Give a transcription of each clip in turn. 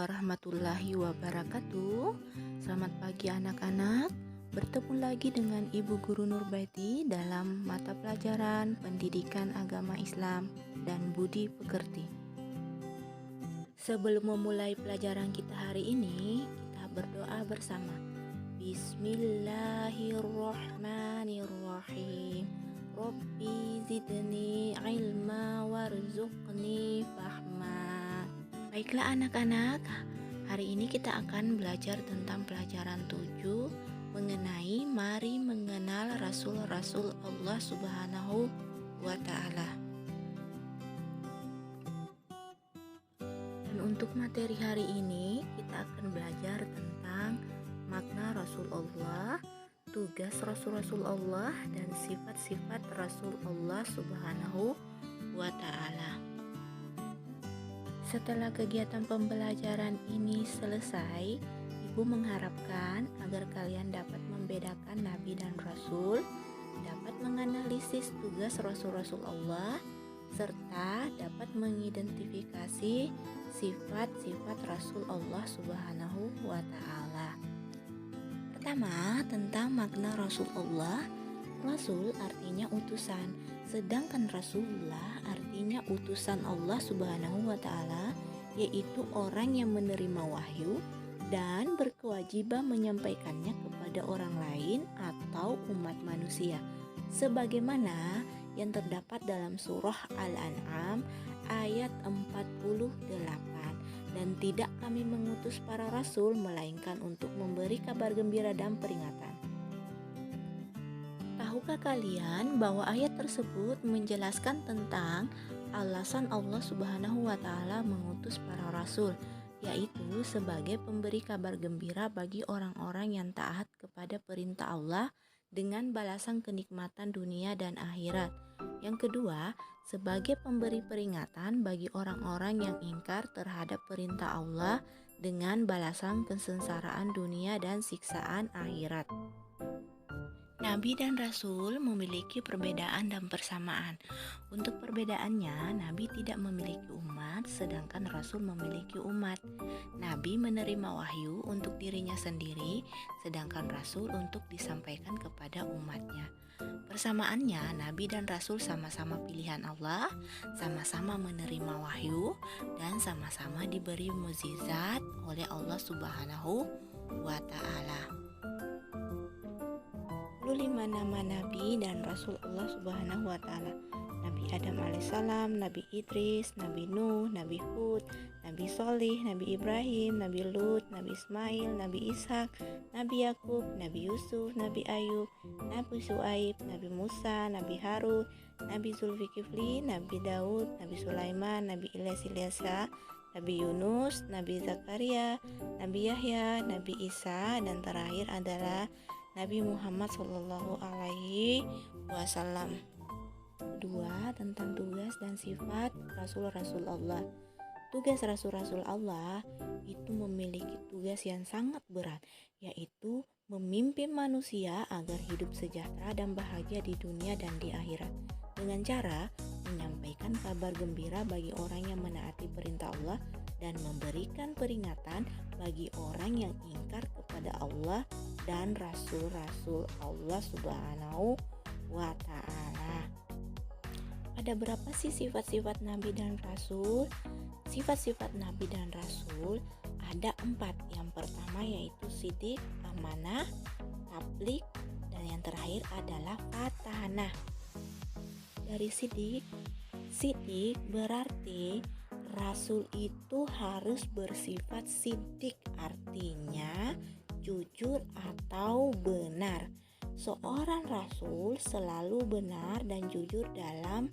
warahmatullahi wabarakatuh. Selamat pagi anak-anak. Bertemu lagi dengan Ibu Guru Nurbaiti dalam mata pelajaran Pendidikan Agama Islam dan Budi Pekerti. Sebelum memulai pelajaran kita hari ini, kita berdoa bersama. Bismillahirrahmanirrahim. Rabbi zidni ilma warzuqni fahma. Baiklah anak-anak, hari ini kita akan belajar tentang pelajaran 7 mengenai mari mengenal Rasul-Rasul Allah Subhanahu wa Ta'ala. Dan untuk materi hari ini kita akan belajar tentang makna Rasulullah, tugas Rasul-Rasul Allah, dan sifat-sifat Rasul Allah Subhanahu wa Ta'ala. Setelah kegiatan pembelajaran ini selesai, Ibu mengharapkan agar kalian dapat membedakan Nabi dan Rasul, dapat menganalisis tugas Rasul-Rasul Allah, serta dapat mengidentifikasi sifat-sifat Rasul Allah Subhanahu wa Ta'ala. Pertama, tentang makna Rasulullah. Rasul artinya utusan, sedangkan Rasulullah artinya utusan Allah Subhanahu wa Ta'ala, yaitu orang yang menerima wahyu dan berkewajiban menyampaikannya kepada orang lain atau umat manusia, sebagaimana yang terdapat dalam surah Al-An'am ayat 48. Dan tidak kami mengutus para rasul melainkan untuk memberi kabar gembira dan peringatan. Tahukah kalian bahwa ayat tersebut menjelaskan tentang alasan Allah Subhanahu wa Ta'ala mengutus para rasul, yaitu sebagai pemberi kabar gembira bagi orang-orang yang taat kepada perintah Allah dengan balasan kenikmatan dunia dan akhirat. Yang kedua, sebagai pemberi peringatan bagi orang-orang yang ingkar terhadap perintah Allah dengan balasan kesengsaraan dunia dan siksaan akhirat. Nabi dan Rasul memiliki perbedaan dan persamaan. Untuk perbedaannya, Nabi tidak memiliki umat, sedangkan Rasul memiliki umat. Nabi menerima wahyu untuk dirinya sendiri, sedangkan Rasul untuk disampaikan kepada umatnya. Persamaannya, Nabi dan Rasul sama-sama pilihan Allah, sama-sama menerima wahyu, dan sama-sama diberi mukjizat oleh Allah Subhanahu wa Ta'ala. 5 nama Nabi dan Rasul Allah Subhanahu wa Ta'ala. Nabi Adam alaihissalam, Nabi Idris, Nabi Nuh, Nabi Hud, Nabi Solih, Nabi Ibrahim, Nabi Lut, Nabi Ismail, Nabi Ishak, Nabi Yakub, Nabi Yusuf, Nabi Ayub, Nabi Suaib, Nabi Musa, Nabi Harun, Nabi Zulkifli, Nabi Daud, Nabi Sulaiman, Nabi Ilyasa, Nabi Yunus, Nabi Zakaria, Nabi Yahya, Nabi Isa, dan terakhir adalah Nabi Muhammad Shallallahu Alaihi Wasallam. Kedua, tentang tugas dan sifat Rasul-Rasul Allah. Tugas Rasul-Rasul Allah itu memiliki tugas yang sangat berat, yaitu memimpin manusia agar hidup sejahtera dan bahagia di dunia dan di akhirat, dengan cara menyampaikan kabar gembira bagi orang yang menaati perintah Allah dan memberikan peringatan bagi orang yang ingkar kepada Allah dan Rasul-Rasul Allah Subhanahu wa Ta'ala. Ada berapa sih sifat-sifat Nabi dan Rasul? Sifat-sifat Nabi dan Rasul ada 4. Yang pertama yaitu sidik, amanah, tablik, dan yang terakhir adalah fatanah. Dari sidik berarti Rasul itu harus bersifat sidik, artinya jujur atau benar. Seorang Rasul selalu benar dan jujur dalam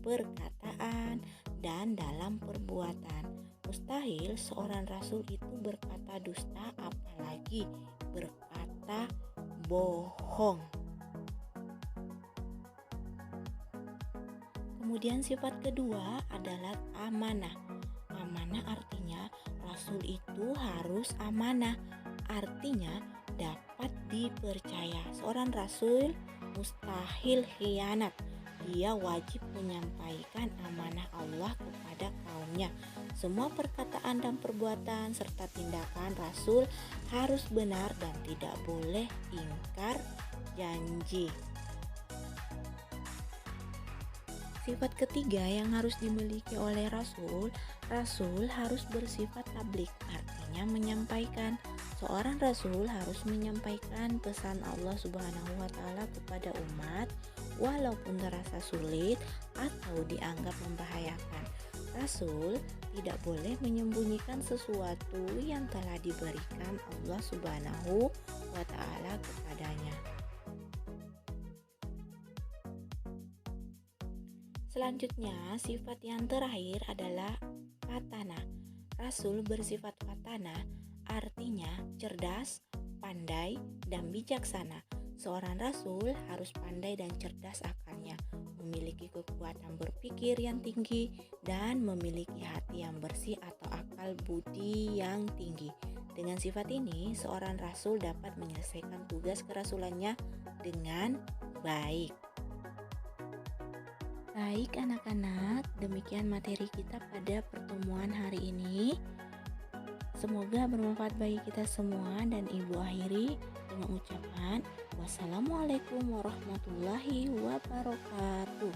perkataan dan dalam perbuatan. Mustahil seorang Rasul itu berkata dusta, apalagi berkata bohong. Kemudian sifat kedua adalah amanah. Amanah artinya Rasul itu harus amanah, artinya dapat dipercaya. Seorang Rasul mustahil khianat. Dia wajib menyampaikan amanah Allah kepada kaumnya. Semua perkataan dan perbuatan serta tindakan Rasul harus benar dan tidak boleh ingkar janji. Sifat ketiga yang harus dimiliki oleh Rasul, Rasul harus bersifat tablik, artinya menyampaikan. Seorang Rasul harus menyampaikan pesan Allah Subhanahu wa Ta'ala kepada umat, walaupun terasa sulit atau dianggap membahayakan. Rasul tidak boleh menyembunyikan sesuatu yang telah diberikan Allah Subhanahu wa Ta'ala kepadanya. Selanjutnya, sifat yang terakhir adalah fatana. Rasul bersifat fatana, artinya cerdas, pandai, dan bijaksana. Seorang rasul harus pandai dan cerdas akalnya, memiliki kekuatan berpikir yang tinggi, dan memiliki hati yang bersih atau akal budi yang tinggi. Dengan sifat ini, seorang rasul dapat menyelesaikan tugas kerasulannya dengan baik. Baik anak-anak, demikian materi kita pada pertemuan hari ini. Semoga bermanfaat bagi kita semua, dan Ibu akhiri dengan ucapan wassalamualaikum warahmatullahi wabarakatuh.